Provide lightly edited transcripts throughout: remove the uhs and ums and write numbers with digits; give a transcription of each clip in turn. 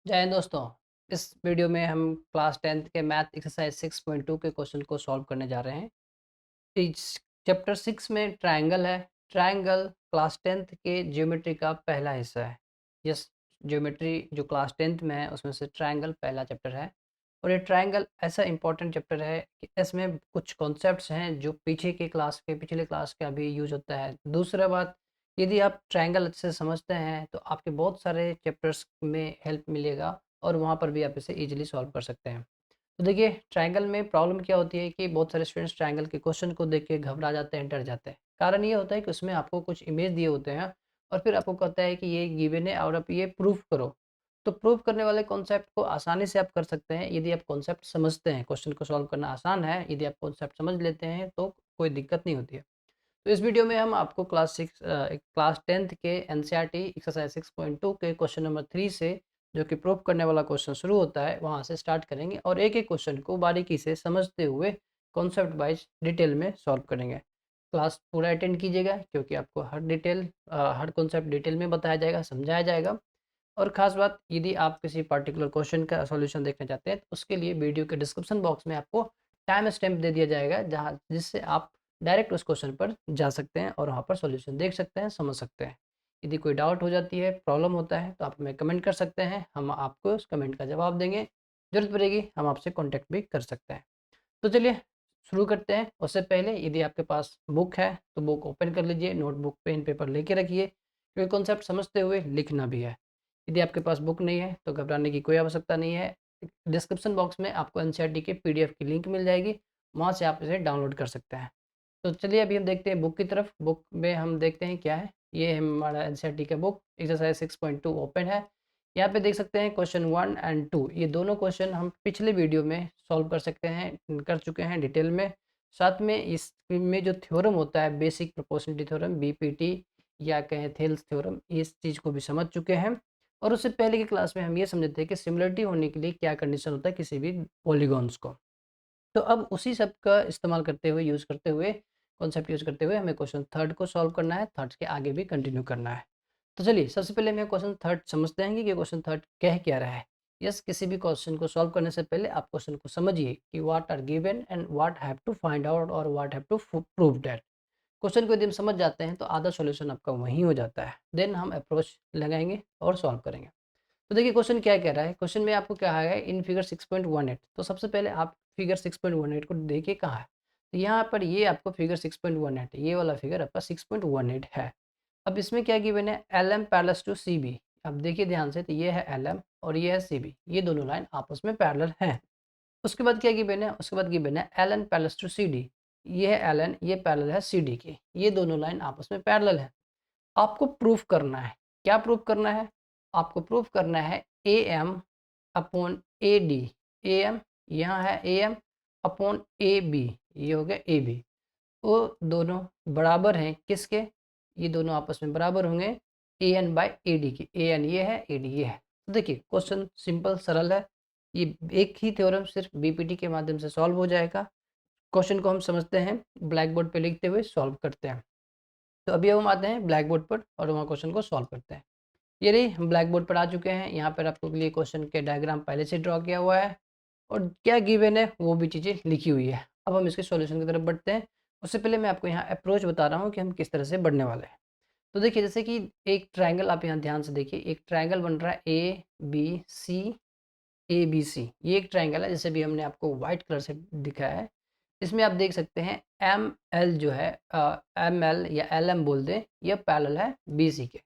जय हिंद दोस्तों। इस वीडियो में हम क्लास 10th के मैथ एक्सरसाइज 6.2 के क्वेश्चन को सॉल्व करने जा रहे हैं। चैप्टर 6 में ट्रायंगल है। ट्रायंगल क्लास 10th के ज्योमेट्री का पहला हिस्सा है। यस, ज्योमेट्री जो क्लास 10th में है उसमें से ट्रायंगल पहला चैप्टर है। और ये ट्रायंगल ऐसा इंपॉर्टेंट चैप्टर है कि इसमें कुछ कॉन्सेप्ट्स हैं जो पिछले क्लास के अभी यूज होता है। दूसरा बात, यदि आप ट्रायंगल अच्छे से समझते हैं तो आपके बहुत सारे चैप्टर्स में हेल्प मिलेगा और वहाँ पर भी आप इसे ईजिली सॉल्व कर सकते हैं। तो देखिए, ट्रायंगल में प्रॉब्लम क्या होती है कि बहुत सारे स्टूडेंट्स ट्रायंगल के क्वेश्चन को देख के घबरा जाते हैं, डर जाते हैं। कारण ये होता है कि उसमें आपको कुछ इमेज दिए होते हैं और फिर आपको कहता है कि ये गिवन है और आप ये प्रूफ करो। तो प्रूफ करने वाले कॉन्सेप्ट को आसानी से आप कर सकते हैं यदि आप कॉन्सेप्ट समझते हैं। क्वेश्चन को सॉल्व करना आसान है, यदि आप कॉन्सेप्ट समझ लेते हैं तो कोई दिक्कत नहीं होती है। तो इस वीडियो में हम आपको क्लास 10th के एनसीईआरटी एक्सरसाइज 6.2 के क्वेश्चन नंबर 3 से, जो कि प्रूफ करने वाला क्वेश्चन शुरू होता है, वहाँ से स्टार्ट करेंगे और एक एक क्वेश्चन को बारीकी से समझते हुए कॉन्सेप्ट वाइज डिटेल में सॉल्व करेंगे। क्लास पूरा अटेंड कीजिएगा क्योंकि आपको हर कॉन्सेप्ट डिटेल में बताया जाएगा, समझाया जाएगा। और ख़ास बात, यदि आप किसी पर्टिकुलर क्वेश्चन का सॉल्यूशन देखना चाहते हैं तो उसके लिए वीडियो के डिस्क्रिप्शन बॉक्स में आपको टाइम स्टैम्प दे दिया जाएगा, जहाँ जिससे आप डायरेक्ट उस क्वेश्चन पर जा सकते हैं और वहाँ पर सॉल्यूशन देख सकते हैं, समझ सकते हैं। यदि कोई डाउट हो जाती है, प्रॉब्लम होता है, तो आप हमें कमेंट कर सकते हैं, हम आपको उस कमेंट का जवाब देंगे। ज़रूरत पड़ेगी हम आपसे कॉन्टैक्ट भी कर सकते हैं। तो चलिए शुरू करते हैं। उससे पहले यदि आपके पास बुक है तो बुक ओपन कर लीजिए, नोटबुक पेन पेपर लेके रखिए क्योंकि कॉन्सेप्ट समझते हुए लिखना भी है। यदि आपके पास बुक नहीं है तो घबराने की कोई आवश्यकता नहीं है। डिस्क्रिप्शन बॉक्स में आपको एनसीईआरटी के पीडीएफ की लिंक मिल जाएगी, वहाँ से आप इसे डाउनलोड कर सकते हैं। तो चलिए अभी हम देखते हैं बुक की तरफ। बुक में हम देखते हैं क्या है। ये है हमारा एनसीईआरटी का बुक, एक्सरसाइज 6.2 ओपन है। यहाँ पे देख सकते हैं क्वेश्चन 1 एंड 2, ये दोनों क्वेश्चन हम पिछले वीडियो में सॉल्व कर चुके हैं डिटेल में। साथ में इसमें जो थ्योरम होता है, बेसिक प्रोपोर्शनलिटी थ्योरम, बीपीटी या कहें थेल्स थ्योरम, इस चीज़ को भी समझ चुके हैं। और उससे पहले की क्लास में हम ये समझे थे कि सिमिलरिटी होने के लिए क्या कंडीशन होता है किसी भी पॉलीगॉन्स को। तो अब उसी सब का इस्तेमाल करते हुए, यूज़ करते हुए, कॉन्सेप्ट यूज़ करते हुए हमें क्वेश्चन थर्ड को सॉल्व करना है, थर्ड के आगे भी कंटिन्यू करना है। तो चलिए सबसे पहले हमें क्वेश्चन थर्ड समझते हैं कि क्वेश्चन थर्ड कह क्या रहा है। यस, किसी भी क्वेश्चन को सॉल्व करने से पहले आप क्वेश्चन को समझिए कि what are given and what have to find out और what have to prove that. Question को यदि हम समझ जाते हैं तो आधा सॉल्यूशन आपका वहीं हो जाता है। देन हम अप्रोच लगाएंगे और सॉल्व करेंगे। तो देखिए क्वेश्चन क्या कह रहा है। क्वेश्चन में आपको क्या है, इन फिगर 6.18। तो सबसे पहले आप फिगर 6.18 को देखिए कहाँ है। तो यहाँ पर ये आपको फिगर 6.18, ये वाला फिगर आपका 6.18 है। अब इसमें क्या गिवन है, L M parallel to C B. अब देखिए ध्यान से, तो ये है एल एम और ये है सी बी, ये दोनों लाइन आपस में पैरेलल हैं। उसके बाद क्या गिवन है, उसके बाद गिवन है L N parallel to C D. ये है एल एन, ये पैरेलल है सी डी के, ये दोनों लाइन आपस में पैरेलल है। आपको प्रूफ करना है। क्या प्रूफ करना है? आपको प्रूफ करना है A M upon A D. A M, यहाँ है A M upon A B, ये हो गया ए बी। वो दोनों बराबर हैं किसके? ये दोनों आपस में बराबर होंगे A N by A D के। ए एन ये है, ए डी ये है। तो देखिए क्वेश्चन सिंपल सरल है। ये एक ही थ्योरम सिर्फ बीपीटी के माध्यम से सॉल्व हो जाएगा। क्वेश्चन को हम समझते हैं, ब्लैक बोर्ड पे लिखते हुए सॉल्व करते हैं। तो अभी हम आते हैं ब्लैक बोर्ड पर और वहाँ क्वेश्चन को सॉल्व करते हैं। ये रही, हम ब्लैक बोर्ड पर आ चुके हैं। यहाँ पर आपके लिए क्वेश्चन के डायग्राम पहले से ड्रॉ किया हुआ है और क्या गिवन है वो भी चीज़ें लिखी हुई है। अब हम इसके सॉल्यूशन की तरफ बढ़ते हैं। उससे पहले मैं आपको यहाँ अप्रोच बता रहा हूँ कि हम किस तरह से बढ़ने वाले हैं। तो देखिए जैसे कि एक ट्रायंगल, आप यहाँ ध्यान से देखिए, एक ट्रायंगल बन रहा है A B C, A B सी। ये एक ट्रायंगल है, जैसे भी हमने आपको व्हाइट कलर से दिखाया है। इसमें आप देख सकते हैं एम एल जो है, एम एल या एल एम बोल दें, यह पैरेलल है बी सी के।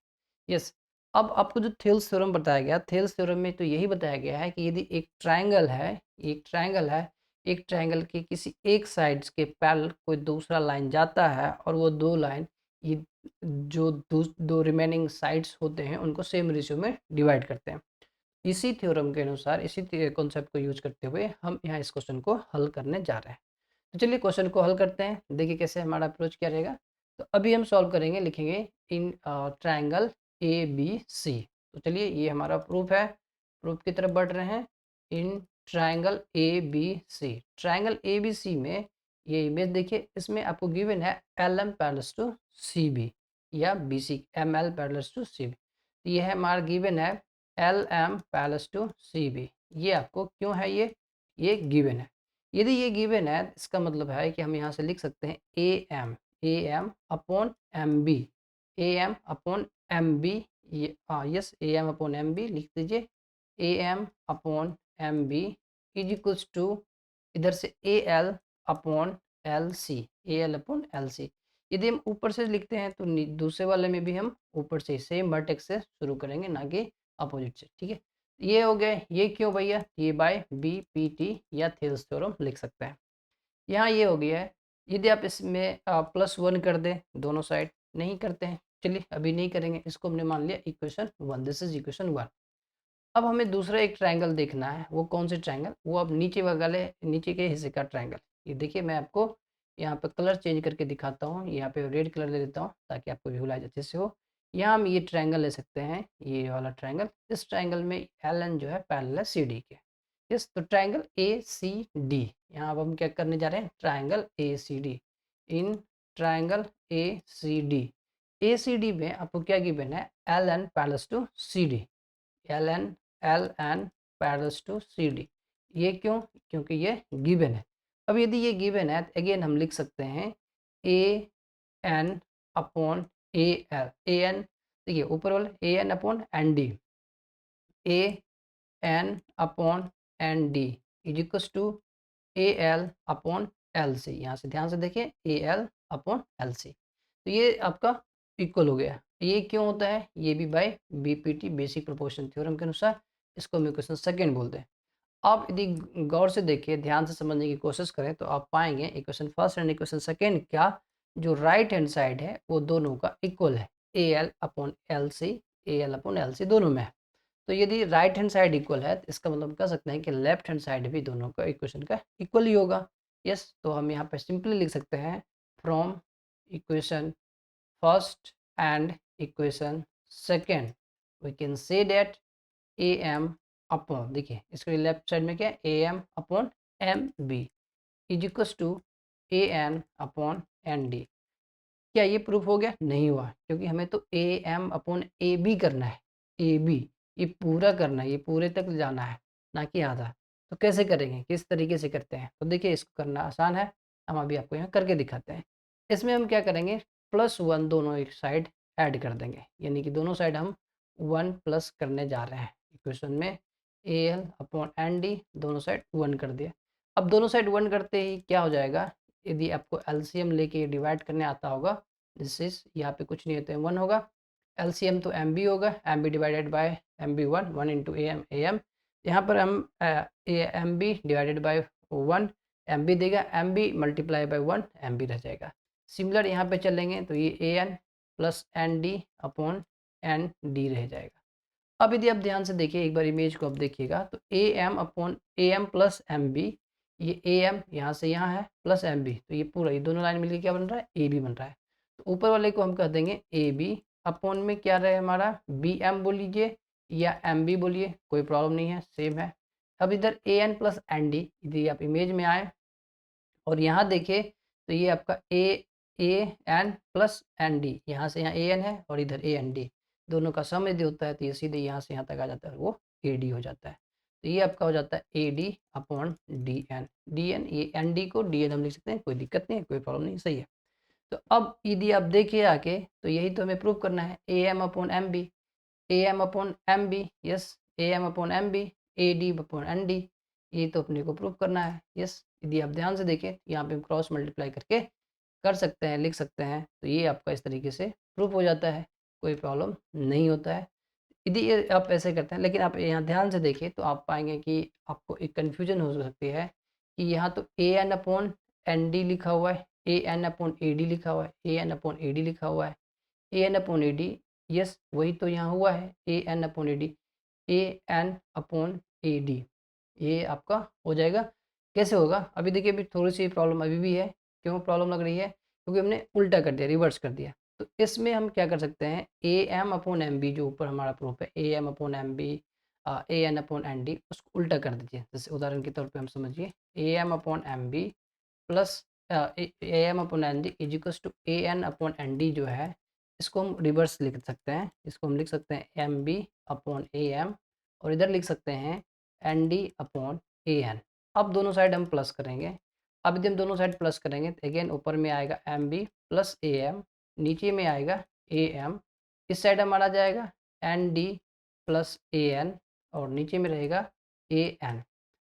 यस। अब आपको जो थेल्स थ्योरम बताया गया, थेल्स थ्योरम में तो यही बताया गया है कि यदि एक ट्रायंगल है, एक ट्रायंगल है, एक ट्रायंगल के किसी एक साइड्स के पैरेलल कोई दूसरा लाइन जाता है और वो दो लाइन, ये जो दो रिमेनिंग साइड्स होते हैं उनको सेम रेशियो में डिवाइड करते हैं। इसी थ्योरम के अनुसार, इसी कॉन्सेप्ट को यूज करते हुए हम यहाँ इस क्वेश्चन को हल करने जा रहे हैं। तो चलिए क्वेश्चन को हल करते हैं, देखिए कैसे हमारा अप्रोच क्या रहेगा। तो अभी हम सॉल्व करेंगे, लिखेंगे इन ट्रायंगल ए बी सी। तो चलिए ये हमारा प्रूफ है, प्रूफ की तरफ बढ़ रहे हैं। In triangle A B C, triangle A B C में ये इमेज देखिए, इसमें आपको गिवन है L M parallel to C B या B C, M L parallel to C B. ये है हमारा गिवन है L M parallel to C B. ये आपको क्यों है, ये गिवन है। यदि ये गिवन है इसका मतलब है कि हम यहाँ से लिख सकते हैं A M upon M B, A M upon M B. ये yes, A M upon M B लिख दीजिए। A M upon M B is equals to इधर से A L upon L C, A L upon L C. यदि हम ऊपर से लिखते हैं तो दूसरे वाले में भी हम ऊपर से सेम वर्टेक्स से शुरू करेंगे, ना कि अपोजिट से। ठीक है, ये हो गए। ये क्यों भैया, ये बाय बी पी टी या थेल्स थ्योरम लिख सकते हैं। यहाँ ये हो गया है। यदि आप इसमें +1 कर दें दोनों साइड, नहीं करते हैं, चलिए अभी नहीं करेंगे, इसको हमने मान लिया इक्वेशन 1, दिस इज इक्वेशन 1। अब हमें दूसरा एक ट्रायंगल देखना है। वो कौन से ट्रायंगल, वो अब नीचे वाले, नीचे के हिस्से का ट्रायंगल। ये देखिए, मैं आपको यहाँ पे कलर चेंज करके दिखाता हूँ। यहाँ पे रेड कलर ले लेता हूँ ताकि आपको विजुलाइज अच्छे से हो। यहाँ हम ये ट्रायंगल ले सकते हैं, ये वाला ट्रायंगल। इस ट्रायंगल में एल एन जो है पैरेलल है सी डी के। यस, तो ट्रायंगल ए सी डी, यहाँ अब हम क्या करने जा रहे हैं, ट्रायंगल ए सी डी। इन ट्रायंगल ए सी डी में आपको क्या गिवन है, L N parallel to C D, L N parallel to C D. ये क्यों, क्योंकि ये गिवन है। अब यदि ये गिवन है तो अगेन हम लिख सकते हैं A N upon A L. A N देखिए ऊपर वाले, A N upon N D, A N upon N D is equals to A L upon L C. यहाँ से ध्यान से देखिए, A L upon L C. तो ये आपका इक्वल हो गया। ये क्यों होता है, ये भी by BPT basic proportion theorem के अनुसार। इसको हम इक्वेशन सेकेंड बोलते हैं। आप यदि गौर से देखिए, ध्यान से समझने की कोशिश करें तो आप पाएंगे equation first and equation second क्या, जो राइट हैंड साइड है वो दोनों का इक्वल है। A L upon L C, A L upon L C दोनों में है। तो यदि राइट हैंड साइड इक्वल है तो इसका मतलब कह सकते हैं कि लेफ्ट हैंड साइड भी दोनों का इक्वेशन का इक्वल ही होगा। यस, तो हम यहाँ पे सिंपली लिख सकते हैं from equation first and equation second we can say that A M upon, देखिए इसके लेफ्ट साइड में क्या है, A M upon M B is equals to A N upon N D. क्या ये प्रूफ हो गया, नहीं हुआ, क्योंकि हमें तो A M upon A B करना है। ए बी ये पूरा करना है, ये पूरे तक जाना है, ना कि आधा। तो कैसे करेंगे, किस तरीके से करते हैं, तो देखिए इसको करना आसान है। हम अभी आपको यहाँ करके दिखाते हैं। इसमें हम क्या करेंगे, +1 दोनों एक साइड ऐड कर देंगे, यानी कि दोनों साइड हम 1 प्लस करने जा रहे हैं। इक्वेशन में A L upon N D दोनों साइड 1 कर दिया। अब दोनों साइड 1 करते ही क्या हो जाएगा, यदि आपको एलसीएम लेके डिवाइड करने आता होगा, दिस इज यहाँ पे कुछ नहीं होता है 1 होगा। एलसीएम तो एम बी होगा, M B divided by M B 1 into A M. यहाँ पर हम M B divided by 1 M B देगा, M B multiply by 1 M B रह जाएगा। सिमिलर यहाँ पे चलेंगे तो ये A N plus N D upon N D रह जाएगा। अब यदि आप ध्यान से देखिए, एक बार इमेज को आप देखिएगा तो A M upon A M plus M B, ये ए एम यहाँ से यहाँ है प्लस एम बी, तो ये पूरा ये दोनों लाइन मिलकर क्या बन रहा है, ए बी बन रहा है। तो ऊपर वाले को हम कह देंगे ए बी अपॉन में क्या रहे हमारा, बी एम बोल लीजिए या एम बी बोलिए, कोई प्रॉब्लम नहीं है, सेम है। अब इधर ए एन प्लस एन डी, यदि आप इमेज में आए और यहाँ देखिए तो ये आपका ए एन प्लस एन डी, यहाँ से यहाँ ए एन है और इधर ए एन डी, दोनों का सम यदि होता है तो ये सीधे यहाँ से यहाँ तक आ जाता है, वो ए डी हो जाता है। तो ये आपका हो जाता है A D upon D N. D N, ये एन डी को डी एन हम लिख सकते हैं, कोई दिक्कत नहीं है, कोई प्रॉब्लम नहीं, सही है। तो अब यदि आप देखिए आके, तो यही तो हमें प्रूव करना है, A M upon M B, A M upon M B, yes, A M upon M B, A D upon N D, ये तो अपने को प्रूव करना है। यस, यदि आप ध्यान से देखें यहाँ पे हम क्रॉस मल्टीप्लाई करके कर सकते हैं, लिख सकते हैं, तो ये आपका इस तरीके से प्रूफ हो जाता है, कोई प्रॉब्लम नहीं होता है यदि ये आप ऐसे करते हैं। लेकिन आप यहाँ ध्यान से देखिए तो आप पाएंगे कि आपको एक कन्फ्यूजन हो सकती है कि यहाँ तो A N upon N D लिखा हुआ है, A N upon A D लिखा हुआ है, A N upon A D लिखा हुआ है, A N upon A D, yes वही तो यहाँ हुआ है, A N upon A D, A N upon A D, ये आपका हो जाएगा। कैसे होगा, अभी देखिए अभी थोड़ी सी प्रॉब्लम अभी भी है। क्यों प्रॉब्लम लग रही है, क्योंकि हमने उल्टा कर दिया, रिवर्स कर दिया। तो इसमें हम क्या कर सकते हैं, A M upon M B जो ऊपर हमारा प्रूफ है, A M upon M B, A N upon N D, उसको उल्टा कर दीजिए। जैसे उदाहरण के तौर पे हम समझिए, A M upon M B plus A M upon N D is equals to A N upon N D जो है, इसको हम रिवर्स लिख सकते हैं। इसको हम लिख सकते हैं M B upon A M और इधर लिख सकते हैं N D upon A N. अब दोनों साइड हम प्लस करेंगे। अब यदि हम दोनों साइड प्लस करेंगे तो अगेन ऊपर में आएगा M B plus A M, नीचे में आएगा ए एम, इस साइड हमारा जाएगा N D plus A N और नीचे में रहेगा ए एन।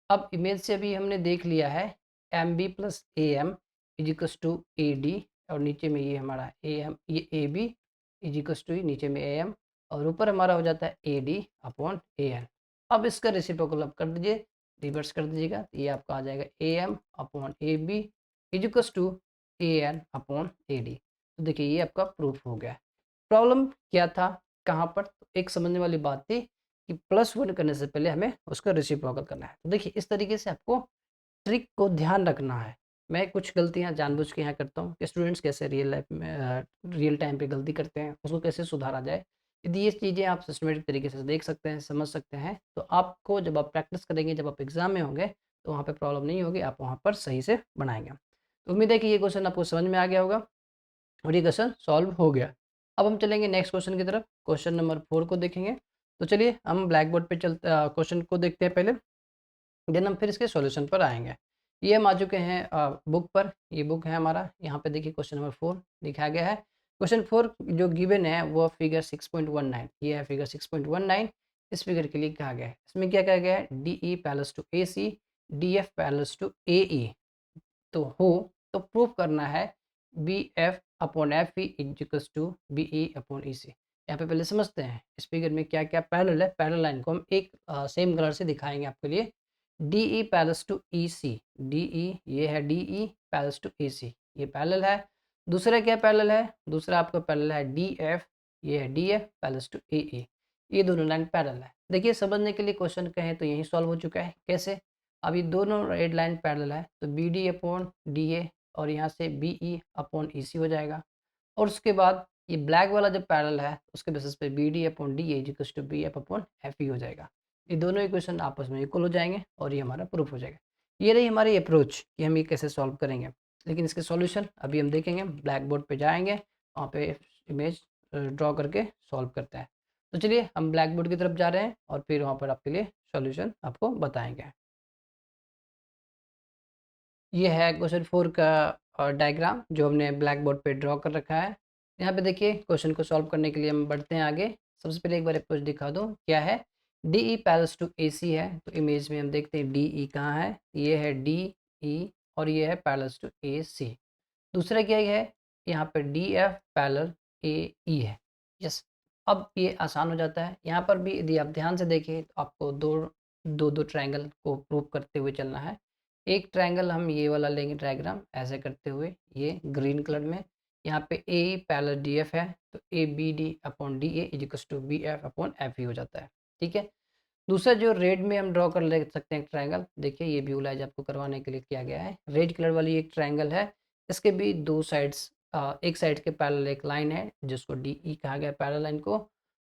अब इमेज से अभी हमने देख लिया है M B plus A M equals to A D और नीचे में ये हमारा ए एम, ये ए बी इजिकल्स टू नीचे में ए एम और ऊपर हमारा हो जाता है A D upon A N. अब इसका रेसिप्रोकल अब कर दीजिए, रिवर्स कर दीजिएगा तो ये आपका आ जाएगा A M upon A B equals to A N upon A D. तो देखिए ये आपका प्रूफ हो गया। प्रॉब्लम क्या था, कहाँ पर, तो एक समझने वाली बात थी कि +1 करने से पहले हमें उसका रेसिप्रोकल करना है। तो देखिए इस तरीके से आपको ट्रिक को ध्यान रखना है। मैं कुछ गलतियाँ जानबूझ के यहाँ करता हूँ कि स्टूडेंट्स कैसे रियल लाइफ में रियल टाइम पे गलती करते हैं, उसको कैसे सुधारा जाए। यदि ये चीज़ें आप सिस्टमेटिक तरीके से देख सकते हैं, समझ सकते हैं, तो आपको जब आप प्रैक्टिस करेंगे, जब आप एग्ज़ाम में होंगे, तो वहाँ पे प्रॉब्लम नहीं होगी, आप वहाँ पर सही से बनाएँगे। तो उम्मीद है कि ये क्वेश्चन आपको समझ में आ गया होगा और ये क्वेश्चन सॉल्व हो गया। अब हम चलेंगे नेक्स्ट क्वेश्चन की तरफ, क्वेश्चन नंबर 4 को देखेंगे। तो चलिए हम ब्लैक बोर्ड पे क्वेश्चन को देखते हैं पहले, देन हम फिर इसके सॉल्यूशन पर आएँगे। ये हम आ चुके हैं बुक पर, ये बुक है हमारा, यहाँ पे देखिए क्वेश्चन नंबर 4 दिखाया गया है। क्वेश्चन 4 जो गिवन है वो फिगर 6.19, ये है फिगर 6.19, इस फिगर के लिए कहा गया है। इसमें क्या कहा गया है, DE parallel to AC, DF parallel to AE तो हो, तो प्रूफ करना है BF upon FE equals to BE upon EC। यहाँ पे पहले समझते हैं इस फिगर में क्या क्या पैरेलल है। पैरेलल लाइन को हम एक सेम कलर से दिखाएंगे आपके लिए। DE parallel to EC, DE ये है DE पैरेलल टू AC, ये पैरेलल है। दूसरा क्या पैरेलल है, दूसरा आपका पैरेलल है DF, ये है DF पैरेलल टू AE, ये दोनों लाइन पैरेलल है। देखिए समझने के लिए क्वेश्चन कहें तो यही सॉल्व हो चुका है। कैसे, अब ये दोनों रेड लाइन पैरेलल है तो BD अपॉन DA और यहाँ से BE अपॉन EC हो जाएगा। और उसके बाद ये ब्लैक वाला जब पैरेलल है उसके बेसिस पे BD upon DA equals to BF upon FE हो जाएगा। ये दोनों इक्वेशन आपस में इक्वल हो जाएंगे और ये हमारा प्रूफ हो जाएगा। ये रही हमारी अप्रोच कि हम ये कैसे सॉल्व करेंगे, लेकिन इसके सॉल्यूशन अभी हम देखेंगे। ब्लैक बोर्ड पे जाएंगे, वहाँ पे इमेज ड्रॉ करके सॉल्व करते हैं। तो चलिए हम ब्लैक बोर्ड की तरफ जा रहे हैं और फिर वहाँ पर आपके लिए सॉल्यूशन आपको बताएंगे। ये है क्वेश्चन 4 का डायग्राम जो हमने ब्लैक बोर्ड पे ड्रॉ कर रखा है। यहाँ पे देखिए क्वेश्चन को सॉल्व करने के लिए हम बढ़ते हैं आगे। सबसे पहले एक बार अप्रोच दिखा दो, क्या है, DE पैरेलल टू AC है, तो इमेज में हम देखते हैं DE कहाँ है, ये है DE और ये है पैरेलल टू AC। दूसरा क्या है, यहाँ पे DF पैरेलल AE है। यस, अब ये आसान हो जाता है। यहाँ पर भी यदि आप ध्यान से देखें तो आपको दो ट्रायंगल को प्रूव करते हुए चलना है। एक ट्रायंगल हम ये वाला लेंगे डायग्राम ऐसे करते हुए, ये ग्रीन कलर में, यहाँ पे AE पैरेलल DF है तो ABD upon DA equals to BF upon FE हो जाता है। ठीक है, दूसरा जो रेड में हम ड्रॉ कर ले सकते हैं ट्रायंगल, देखिए ये विजुअलाइज आपको करवाने के लिए किया गया है। रेड कलर वाली एक ट्रायंगल है, इसके भी दो साइड्स, एक साइड के पैरेलल एक लाइन है जिसको DE कहा गया है पैरेलल लाइन को,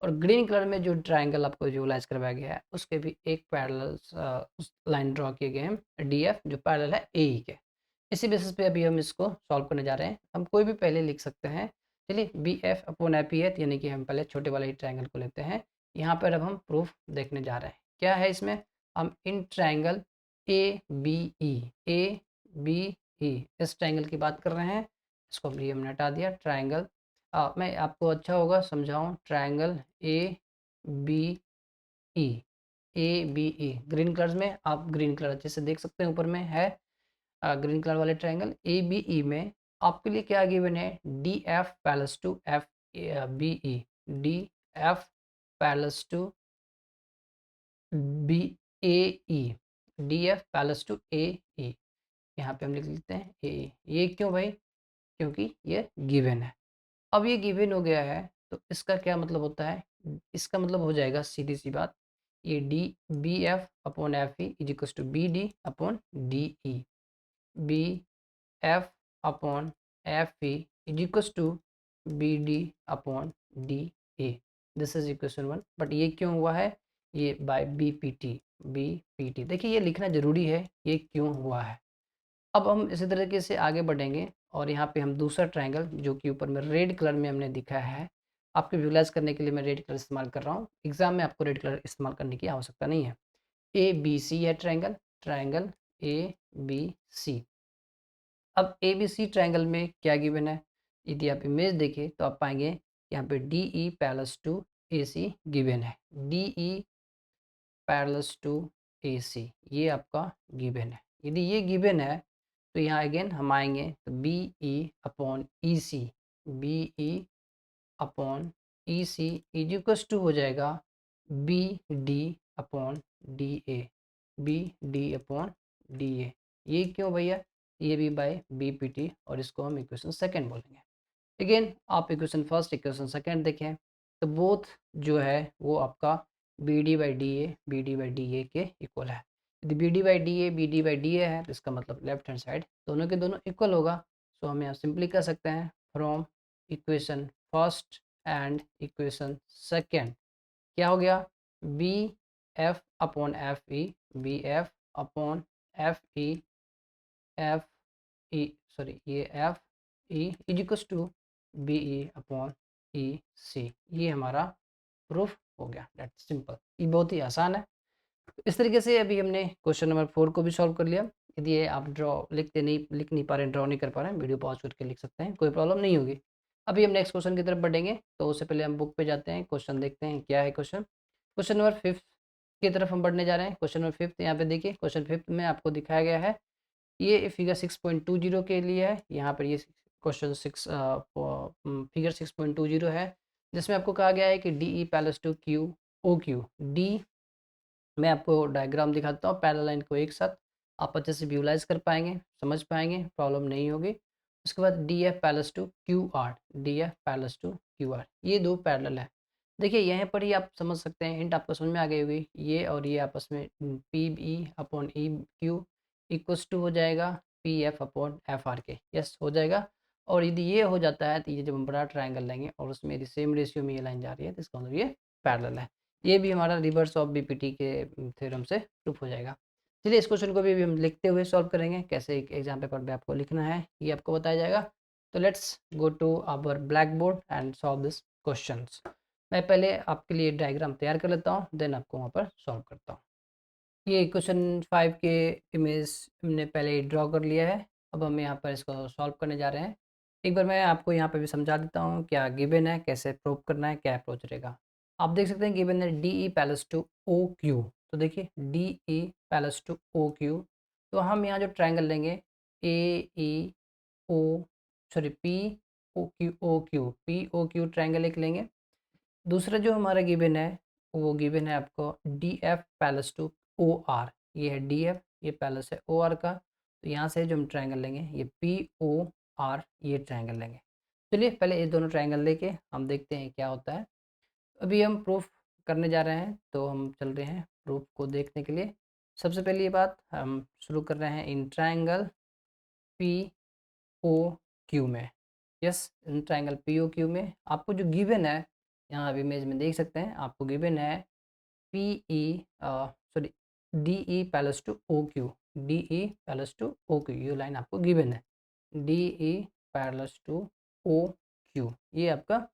और ग्रीन कलर में जो ट्रायंगल आपको विजुअलाइज करवाया गया है उसके भी एक पैरेलल लाइन ड्रॉ किए गए हैं DF जो पैरेलल है AE के। इसी बेसिस पे अभी हम इसको सॉल्व करने जा रहे हैं। हम कोई भी पहले लिख सकते हैं। चलिए BF अपॉन FE है, यानी कि हम पहले छोटे वाले ही ट्रायंगल को लेते हैं। यहाँ पर अब हम प्रूफ देखने जा रहे हैं। क्या है इसमें, हम इन ट्रायंगल ABE इस ट्रायंगल की बात कर रहे हैं। इसको भी हमने हटा दिया। ट्रायंगल मैं आपको अच्छा होगा समझाऊं, ट्रायंगल ABE ग्रीन कलर्स में, आप ग्रीन कलर अच्छे से देख सकते हैं, ऊपर में है ग्रीन कलर वाले ट्रायंगल ABE में आपके लिए क्या गिवन है, DF parallel to FBE, DF parallel to BAE, DF parallel to AE। यहाँ पे हम लिख लेते हैं AE। ये क्यों भाई, क्योंकि ये गिवन है। अब ये गिवन हो गया है तो इसका क्या मतलब होता है, इसका मतलब हो जाएगा सीधी सी बात, ये BF upon FE is equal to BD upon DE, BF upon FE is equal to BD upon DA। This is equation 1। But ये क्यों हुआ है, ये बाय BPT। देखिए ये लिखना ज़रूरी है, ये क्यों हुआ है। अब हम इसी तरीके से आगे बढ़ेंगे और यहाँ पे हम दूसरा ट्रायंगल जो कि ऊपर में रेड कलर में हमने दिखा है, आपके विजुलाइज करने के लिए मैं रेड कलर इस्तेमाल कर रहा हूँ। एग्जाम में आपको रेड कलर इस्तेमाल करने की आवश्यकता नहीं है। ए बी सी है triangle, triangle A B C. अब ए बी सी ट्रायंगल में क्या गिवन है, यदि आप इमेज देखें तो आप पाएंगे यहाँ पे D E parallels to A C given है। D E parallels to A C ये आपका गिवन है। यदि ये गिवन है तो यहाँ अगेन हम आएंगे तो B E upon E C, B E upon E C is equals to हो जाएगा B D upon D A, B D upon D A. ये क्यों भैया, ये भी बाय बी पी टी, और इसको हम इक्वेशन सेकेंड बोलेंगे। अगेन आप इक्वेशन फर्स्ट इक्वेशन सेकेंड देखें तो बोथ जो है वो आपका B D by D A, B D by D A के इक्वल है। यदि B D by D A, B D by D A है तो इसका मतलब लेफ्ट हैंड साइड दोनों के दोनों इक्वल होगा। सो हम यहाँ सिंपली कर सकते हैं from equation first and equation second क्या हो गया, B F upon F E, B F upon F E, F E sorry ये F E is equals to B E upon E C. ये हमारा प्रूफ हो गया। दैट्स सिंपल, ये बहुत ही आसान है। इस तरीके से अभी हमने क्वेश्चन नंबर 4 को भी सॉल्व कर लिया। यदि ये आप लिख नहीं पा रहे हैं, ड्रॉ नहीं कर पा रहे हैं, वीडियो पॉज करके लिख सकते हैं, कोई प्रॉब्लम नहीं होगी। अभी हम नेक्स्ट क्वेश्चन की तरफ बढ़ेंगे तो उससे पहले हम बुक पे जाते हैं, क्वेश्चन देखते हैं क्या है क्वेश्चन। क्वेश्चन नंबर 5 की तरफ हम बढ़ने जा रहे हैं। क्वेश्चन नंबर 5 यहाँ पे देखिए, क्वेश्चन 5 में आपको दिखाया गया है, ये फिगर 6.20 के लिए है। यहाँ पर ये क्वेश्चन फिगर 6.20 है, जिसमें आपको कहा गया है कि D E parallel to Q O Q. D मैं आपको डायग्राम दिखाता हूँ, पैरेलल लाइन को एक साथ आप अच्छे से विजुलाइज कर पाएंगे, समझ पाएंगे, प्रॉब्लम नहीं होगी। उसके बाद D F parallel to Q R, D F parallel to Q R, ये दो पैरेलल है। देखिए यहाँ पर ही आप समझ सकते हैं, हिंट आपको समझ में आ गई होगी, ये और ये आपस में P E upon E Q equals to हो जाएगा P F upon F R के, यस हो जाएगा। और यदि ये हो जाता है तो ये जब हम बड़ा ट्रायंगल लेंगे और उसमें यदि सेम रेशियो में ये लाइन जा रही है तो इसका मतलब ये पैरेलल है। ये भी हमारा रिवर्स ऑफ बीपीटी के थ्योरम से प्रूफ हो जाएगा। चलिए इस क्वेश्चन को भी हम लिखते हुए सॉल्व करेंगे, कैसे एक एग्जाम पेपर में आपको लिखना है ये आपको बताया जाएगा। तो let's go to our black board and solve this questions. मैं पहले आपके लिए डायग्राम तैयार कर लेता हूँ, देन आपको वहाँ पर सॉल्व करता हूँ। ये क्वेश्चन 5 के इमेज हमने पहले ड्रॉ कर लिया है, अब हम यहाँ पर इसको सॉल्व करने जा रहे हैं। एक बार मैं आपको यहाँ पर भी समझा देता हूँ क्या गिवन है, कैसे प्रूव करना है, क्या अप्रोच रहेगा। आप देख सकते हैं गिवन है D E parallel to O Q, तो देखिए D E parallel to O Q, तो हम यहाँ जो ट्रायंगल लेंगे A E O sorry P O Q, P O Q triangle एक लेंगे। दूसरा जो हमारा गिवन है वो गिवन है आपको D F parallel to O R, ये है डी एफ, ये पैलेस है ओ आर का। तो यहाँ से जो हम ट्रायंगल लेंगे ये पी ओ आर, ये ट्रायंगल लेंगे। चलिए पहले ये दोनों ट्रायंगल लेके हम देखते हैं क्या होता है। अभी हम प्रूफ करने जा रहे हैं तो हम चल रहे हैं प्रूफ को देखने के लिए। सबसे पहली ये बात हम शुरू कर रहे हैं in triangle P O Q में। Yes in triangle P O Q में आपको जो गिवन है, यहाँ आप इमेज में देख सकते हैं, आपको गिवन है P E sorry D E parallel to O Q, D E parallel to O Q, ये लाइन आपको गिवन है D E parallel to O Q, ये आपका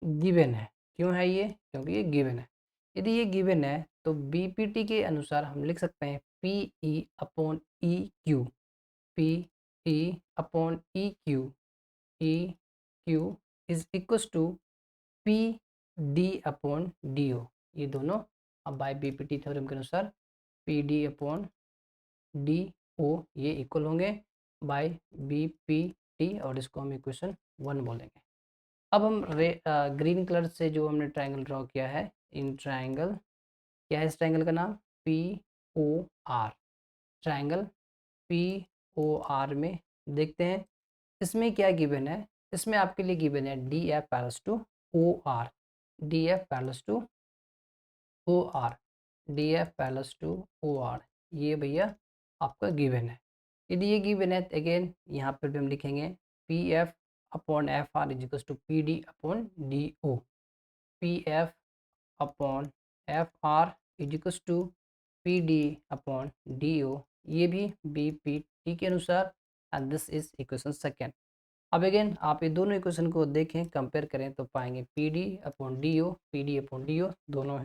गिवन है। क्यों है ये, क्योंकि ये गिवन है। यदि ये गिवन है तो बीपीटी के अनुसार हम लिख सकते हैं P E upon E Q, P E upon E Q, E Q is equals to P D upon D O. ये दोनों अब बाय बीपीटी थ्योरम के अनुसार P D upon D O ये इक्वल होंगे बाय बी पी टी, और इसको हम इक्वेशन 1 बोलेंगे। अब हम ग्रीन कलर से जो हमने ट्रायंगल ड्रॉ किया है, इन ट्रायंगल क्या है, इस ट्रायंगल का नाम P O R, triangle P O R में देखते हैं इसमें क्या गिवन है। इसमें आपके लिए गिवन है D F parallel to O R, D F parallel to O R, D F parallel to O R, ये भैया आपका गिवन है। यदि ये गिवन है तो अगेन यहाँ पर भी हम लिखेंगे P F upon F R is equals to P D upon D O, P F upon F R is equals to P D upon D O, ये भी बी पी टी के अनुसार, and this is equation second. अब again आप ये दोनों equation को देखें, कंपेयर करें तो पाएंगे P D upon D O, P D upon D O दोनों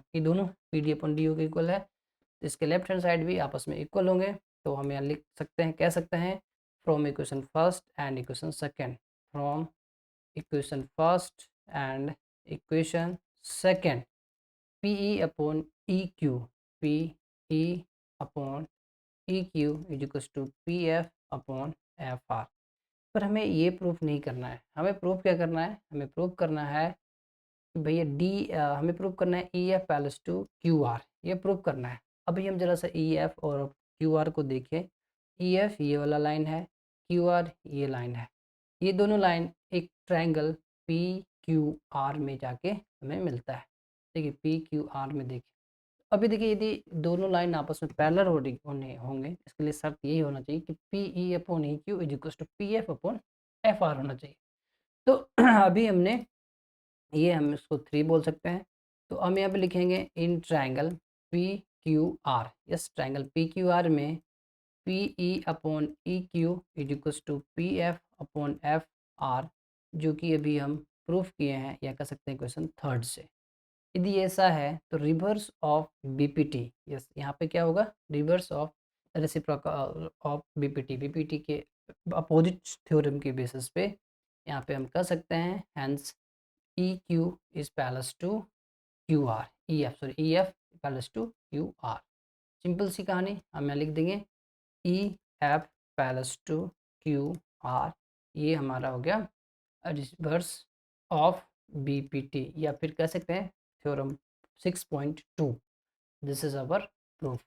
P D upon D O के इक्वल है। तो इसके लेफ्ट हैंड साइड भी आपस में इक्वल होंगे। तो हम यहाँ लिख सकते हैं, कह सकते हैं from equation first and equation second, from equation first and equation second, P E upon E Q, P E upon E Q is equal to P F upon F R. पर हमें ये प्रूफ नहीं करना है, हमें proof क्या करना है, हमें प्रूफ करना है कि भैया हमें प्रूफ करना है E F parallel to Q R, ये प्रूफ करना है। अभी हम जरा सा ई एफ और क्यू आर को देखें। ई एफ ये वाला लाइन है, क्यू आर ये लाइन है, ये दोनों लाइन एक ट्रायंगल पी क्यू आर में जाके हमें मिलता है। देखिए पी क्यू आर में देखिए, अभी देखिए यदि दोनों लाइन आपस में पैरेलल होने होंगे, इसके लिए शर्त यही होना चाहिए कि P E upon E Q is equal to P F upon F R होना चाहिए। तो अभी हमने ये हम इसको 3 बोल सकते हैं। तो हम यहाँ पे लिखेंगे in triangle P Q R, yes triangle P Q R में P E upon E Q is equal to P F upon F R, जो कि अभी हम प्रूफ किए हैं या कह सकते हैं क्वेश्चन थर्ड से। यदि ऐसा है तो रिवर्स ऑफ बीपीटी, यस यहाँ पे क्या होगा, reverse of reciprocal of BPT, BPT के अपोजिट थ्योरम के बेसिस पे यहाँ पे हम कह सकते हैं hence E Q is parallel to Q R, E F sorry E F parallel to Q R. Simple सी कहानी हम यहाँ लिख देंगे E F parallel to Q R, ये हमारा हो गया रिवर्स ऑफ बीपीटी, या फिर कह सकते हैं theorem 6.2, this is our proof.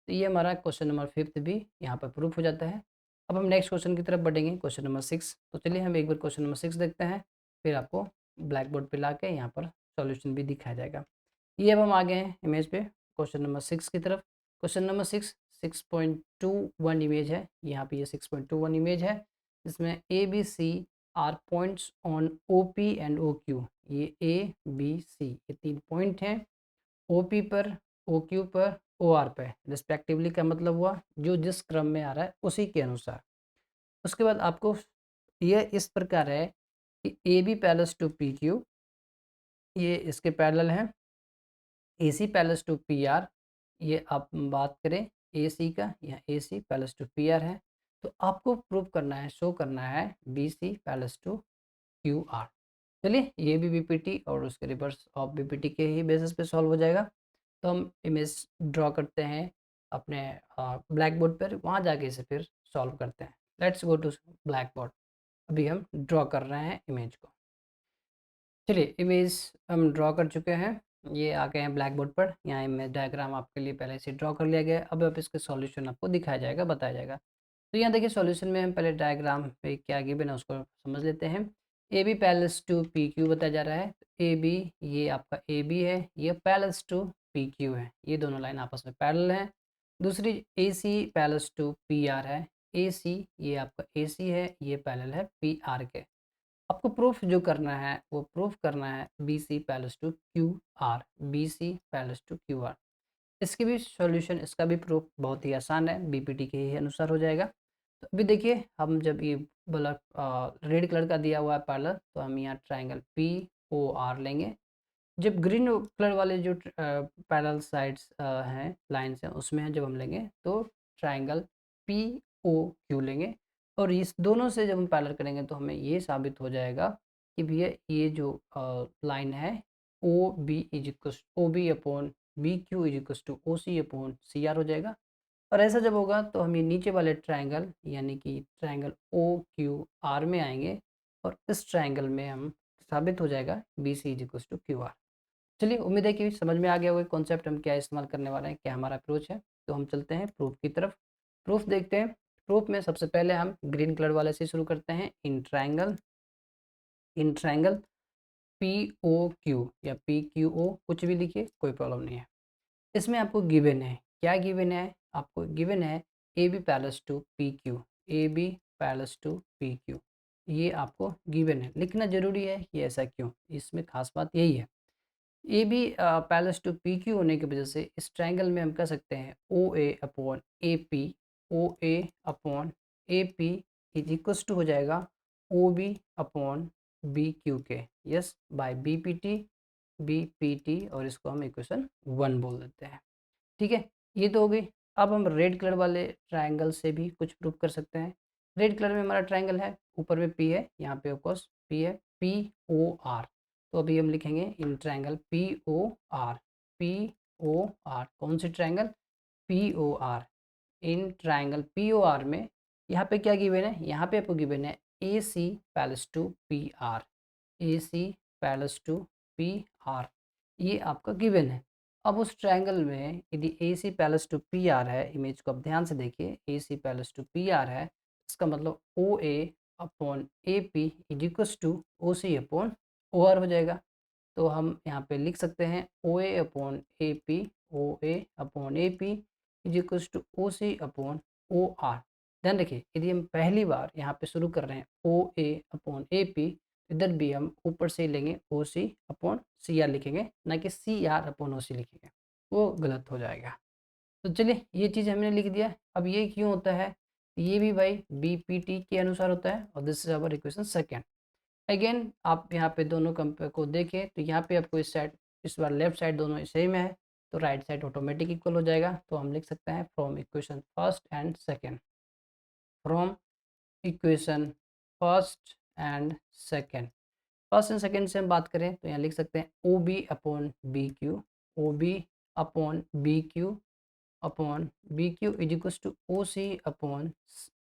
तो ये हमारा क्वेश्चन नंबर 5 भी यहाँ पर प्रूफ हो जाता है। अब हम नेक्स्ट क्वेश्चन की तरफ बढ़ेंगे, क्वेश्चन नंबर 6। तो चलिए हम एक बार क्वेश्चन नंबर 6 देखते हैं, फिर आपको ब्लैक बोर्ड पर ला के यहाँ पर सॉल्यूशन भी दिखाया जाएगा। ये अब हम आ गए हैं इमेज पे क्वेश्चन नंबर 6 की तरफ। क्वेश्चन नंबर 6.21 इमेज है, यहाँ पे ये 6.21 इमेज है, जिसमें A B C are points on O P and O Q. ये ए बी सी ये 3 पॉइंट हैं, ओ पी पर, ओ क्यू पर, ओ आर पर रिस्पेक्टिवली। का मतलब हुआ जो जिस क्रम में आ रहा है उसी के अनुसार। उसके बाद आपको यह इस प्रकार है कि A B parallel to P Q, ये इसके पैरेलल हैं। A C parallel to P R, ये आप बात करें ए सी का, यहाँ A C parallel to P R है। तो आपको प्रूव करना है, शो करना है B C parallel to Q R. चलिए ये भी बीपीटी और उसके रिवर्स ऑफ बीपीटी के ही बेसिस पे सॉल्व हो जाएगा। तो हम इमेज ड्रॉ करते हैं अपने ब्लैक बोर्ड पर, वहाँ जाके इसे फिर सॉल्व करते हैं। Let's go to blackboard. अभी हम ड्रॉ कर रहे हैं इमेज को। चलिए इमेज हम ड्रॉ कर चुके हैं, ये आ गए हैं ब्लैक बोर्ड पर। यहाँ इमेज डायग्राम आपके लिए पहले से ड्रॉ कर लिया गया है। अब इसके सॉल्यूशन आपको दिखाया जाएगा, बताया जाएगा। तो यहाँ देखिए सॉल्यूशन में हम पहले डायग्राम पे क्या गिवन है उसको समझ लेते हैं। A B parallel to P Q बताया जा रहा है। ए बी ये आपका ए बी है, ये पैरेलल टू पी क्यू है, ये दोनों लाइन आपस में पैरेलल हैं। दूसरी A C parallel to P R है, ए सी ये आपका ए सी है, ये पैरेलल है पी आर के। आपको प्रूफ जो करना है वो प्रूफ करना है B C parallel to Q R, B C parallel to Q R. इसकी भी सॉल्यूशन, इसका भी प्रूफ बहुत ही आसान है, बीपीटी के ही अनुसार हो जाएगा। तो अभी देखिए हम जब ये वाला रेड कलर का दिया हुआ है पैरेलल, तो हम यहाँ ट्रायंगल पी ओ आर लेंगे। जब ग्रीन कलर वाले जो पैरेलल साइड्स हैं, लाइन्स हैं, उसमें जब हम लेंगे तो ट्रायंगल पी ओ क्यू लेंगे। और इस दोनों से जब हम पैरेलल करेंगे तो हमें ये साबित हो जाएगा कि भैया ये जो लाइन है O B is equal O B upon B Q is equal to O C upon C R हो जाएगा। और ऐसा जब होगा तो हम ये नीचे वाले ट्रायंगल यानी कि ट्रायंगल ओ क्यू आर में आएंगे, और इस ट्रायंगल में हम साबित हो जाएगा B C is equal to Q R. चलिए उम्मीद है कि समझ में आ गया होगा कॉन्सेप्ट, हम क्या इस्तेमाल करने वाले हैं, क्या हमारा अप्रोच है। तो हम चलते हैं प्रूफ की तरफ। प्रूफ देखते हैं। प्रूफ में सबसे पहले हम ग्रीन कलर वाले से शुरू करते हैं। In triangle P O Q या पी क्यू ओ कुछ भी लिखिए, कोई प्रॉब्लम नहीं है। इसमें आपको गिवन है, क्या गिवन है, आपको गिवन है A B parallel to P Q, A B parallel to P Q, ये आपको गिवन है। लिखना जरूरी है कि ऐसा क्यों, इसमें खास बात यही है। A B parallel to P Q होने की वजह से इस ट्रायंगल में हम कह सकते हैं O A upon A P, O A upon A P is equals to हो जाएगा O B upon B Q के, yes, by B P T, और इसको हम इक्वेशन 1 बोल देते हैं। ठीक है, ये तो हो गई। अब हम रेड कलर वाले ट्रायंगल से भी कुछ प्रूव कर सकते हैं। रेड कलर में हमारा ट्रायंगल है, ऊपर में पी है, यहाँ पे ऑफकोर्स पी है, पी ओ आर। तो अभी हम लिखेंगे in triangle P O R, P O R, कौन सी triangle, P O R. In triangle P O R में यहाँ पे क्या गिवन है, यहाँ पे आपको गिवन है A C parallel to P R, A C parallel to P R, ये आपका गिवन है। अब उस ट्रायंगल में यदि A C parallel to P R है, इमेज को आप ध्यान से देखिए, A C parallel to P R है, इसका मतलब O A upon A P is equals to O C upon O R हो जाएगा। तो हम यहाँ पे लिख सकते हैं O A upon A P, O A upon A P is equals to O C upon O R. ध्यान रखिए, यदि हम पहली बार यहाँ पे शुरू कर रहे हैं O A upon A P, इधर भी हम ऊपर से ही लेंगे ओ सी अपॉन सी आर लिखेंगे, ना कि सी आर अपॉन ओ सी लिखेंगे, वो गलत हो जाएगा। तो चलिए ये चीज़ हमने लिख दिया। अब ये क्यों होता है, ये भी भाई बी पी टी के अनुसार होता है, और this is our equation second. Again आप यहाँ पे दोनों कंपेयर को देखें तो यहाँ पे आपको इस साइड, इस बार लेफ्ट साइड दोनों सेम है, तो राइट साइड ऑटोमेटिक इक्वल हो जाएगा। तो हम लिख सकते हैं from equation first and second, from equation first and second, first and second से हम बात करें तो यहाँ लिख सकते हैं O B upon B Q, O B upon B Q is equal to O C upon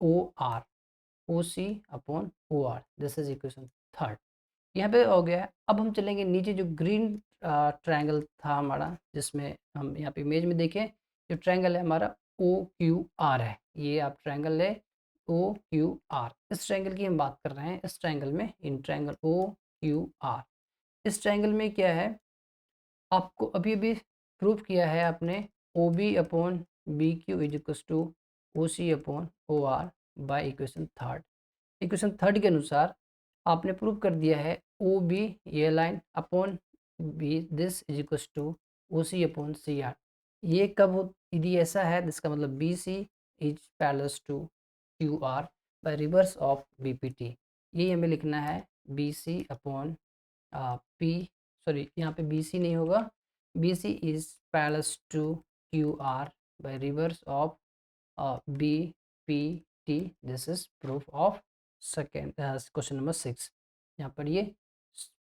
O R, O C upon O R, this is equation third. यहाँ पे हो गया है। अब हम चलेंगे नीचे, जो ग्रीन ट्रायंगल था हमारा, जिसमें हम यहाँ पे इमेज में देखें, जो ट्रायंगल है हमारा ओ क्यू आर है, ये आप ट्रायंगल है ओ क्यू आर, इस ट्रायंगल की हम बात कर रहे हैं। इस ट्रायंगल में, in triangle O Q R, इस ट्रायंगल में क्या है, आपको अभी अभी प्रूव किया है आपने O B upon B Q is equal to O C upon O R by equation third. Equation third के अनुसार आपने प्रूव कर दिया है ओ बी, ये line upon B, this is equal to O C upon C R. ये कब हो, यदि ऐसा है जिसका मतलब B C is parallel to Q R by reverse of B P T. ये हमें लिखना है बी सी अपॉन पी, सॉरी यहाँ पे बी सी नहीं होगा, B C is parallel to Q R by reverse of B P T. This is proof of second question number 6। यहाँ पर ये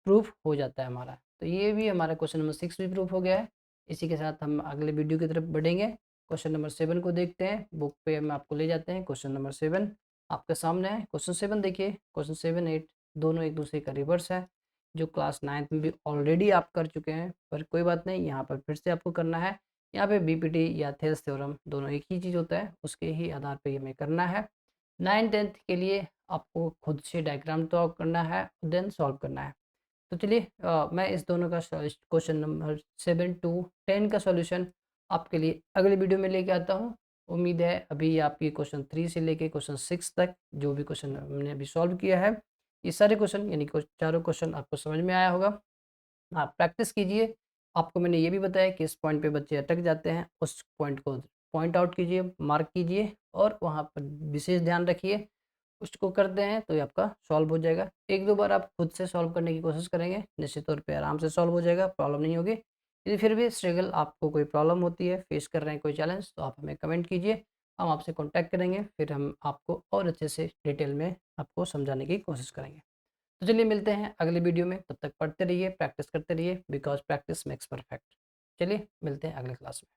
प्रूफ हो जाता है हमारा। तो ये भी हमारा क्वेश्चन नंबर 6 भी प्रूफ हो गया है। इसी के साथ हम अगले वीडियो की तरफ बढ़ेंगे। क्वेश्चन नंबर 7 को देखते हैं, बुक पे हम आपको ले जाते हैं। क्वेश्चन नंबर 7 आपके सामने है। क्वेश्चन 7 देखिए, क्वेश्चन 7 8 दोनों एक दूसरे का रिवर्स है, जो क्लास 9th में भी ऑलरेडी आप कर चुके हैं, पर कोई बात नहीं, यहाँ पर फिर से आपको करना है। यहाँ पे बीपीटी या थेल्स थ्योरम दोनों एक ही चीज़ होता है, उसके ही आधार पे हमें करना है। 9th-10th के लिए आपको खुद से डायग्राम ड्रॉ करना है, देन सॉल्व करना है। तो चलिए मैं इस दोनों का क्वेश्चन नंबर 7 टू 10 का सॉल्यूशन आपके लिए अगले वीडियो में लेके आता हूँ। उम्मीद है अभी आपकी क्वेश्चन 3 से लेके क्वेश्चन 6 तक जो भी क्वेश्चन हमने अभी सॉल्व किया है, ये सारे क्वेश्चन यानी चारों क्वेश्चन आपको समझ में आया होगा। आप प्रैक्टिस कीजिए। आपको मैंने ये भी बताया कि इस पॉइंट पे बच्चे अटक जाते हैं, उस पॉइंट को पॉइंट आउट कीजिए, मार्क कीजिए, और वहाँ पर विशेष ध्यान रखिए। उसको करते हैं तो ये आपका सॉल्व हो जाएगा। 1-2 बार आप खुद से सॉल्व करने की कोशिश करेंगे, निश्चित तौर पे आराम से सॉल्व हो जाएगा, प्रॉब्लम नहीं होगी। यदि फिर भी स्ट्रगल, आपको कोई प्रॉब्लम होती है, फेस कर रहे हैं कोई चैलेंज, तो आप हमें कमेंट कीजिए, हम आपसे कॉन्टैक्ट करेंगे, फिर हम आपको और अच्छे से डिटेल में आपको समझाने की कोशिश करेंगे। तो चलिए मिलते हैं अगले वीडियो में, तब तक पढ़ते रहिए, प्रैक्टिस करते रहिए, बिकॉज़ प्रैक्टिस मेक्स परफेक्ट। चलिए मिलते हैं अगले क्लास में।